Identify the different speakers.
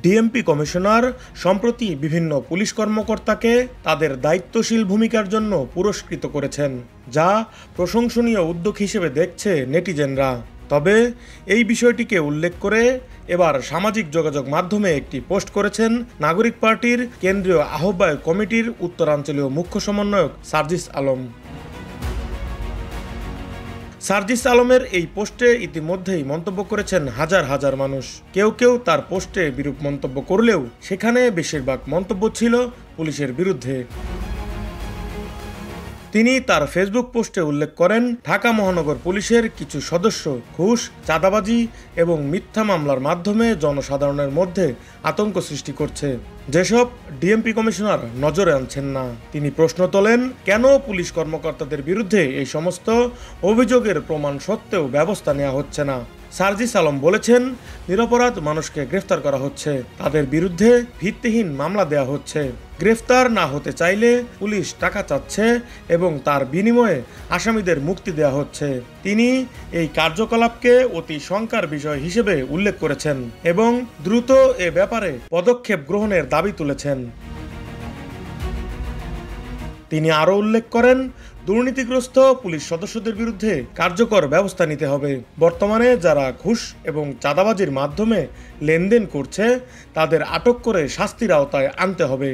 Speaker 1: DMP commissioner সম্প্রতি বিভিন্ন police কর্মকর্তাকে তাদের দায়িত্বশীল ভূমিকার জন্য পুরস্কৃত করেছেন, যা প্রশংসনীয় উদ্যোগ হিসেবে দেখছে নেটিজেনরা। তবে এই বিষয়টিকে উল্লেখ করে এবার সামাজিক যোগাযোগ মাধ্যমে একটি পোস্ট করেছেন নাগরিক পার্টির কেন্দ্রীয় আহ্বায়ক কমিটির উত্তরাঞ্চলীয় মুখ্য সমন্বয়ক সার্জিস আলম। সার্জিস আলমের এই পোস্টে ইতিমধ্যেই মন্তব্য করেছেন হাজার হাজার মানুষ। কেউ কেউ তার পোস্টে বিরূপ মন্তব্য করলেও সেখানে বেশিরভাগ মন্তব্য ছিল পুলিশের বিরুদ্ধে। তিনি তার ফেসবুক পোস্টে উল্লেখ করেন, ঢাকা মহানগর পুলিশের কিছু সদস্য ঘুষ, চাঁদাবাজি এবং মিথ্যা মামলার মাধ্যমে জনসাধারণের মধ্যে আতঙ্ক সৃষ্টি করছে, যেসব ডিএমপি কমিশনার নজরে আনছেন না। তিনি প্রশ্ন তোলেন, কেন পুলিশ কর্মকর্তাদের বিরুদ্ধে এই সমস্ত অভিযোগের প্রমাণ সত্ত্বেও ব্যবস্থা নেওয়া হচ্ছে না। সার্জিস আলম বলেছেন, নিরপরাধ মানুষকে গ্রেফতার করা হচ্ছে, তাদের বিরুদ্ধে ভিত্তিহীন মামলা দেওয়া হচ্ছে। গ্রেফতার না হতে চাইলে পুলিশ টাকা চাচ্ছে এবং তার বিনিময়ে আসামিদের মুক্তি দেওয়া হচ্ছে। তিনি এই কার্যকলাপকে অতি শঙ্কার বিষয় হিসেবে উল্লেখ করেছেন এবং দ্রুত এ ব্যাপারে পদক্ষেপ গ্রহণের দাবি তুলেছেন। তিনি আরও উল্লেখ করেন, দুর্নীতিগ্রস্ত পুলিশ সদস্যদের বিরুদ্ধে কার্যকর ব্যবস্থা নিতে হবে। বর্তমানে যারা ঘুষ এবং চাঁদাবাজির মাধ্যমে লেনদেন করছে তাদের আটক করে শাস্তির আওতায় আনতে হবে।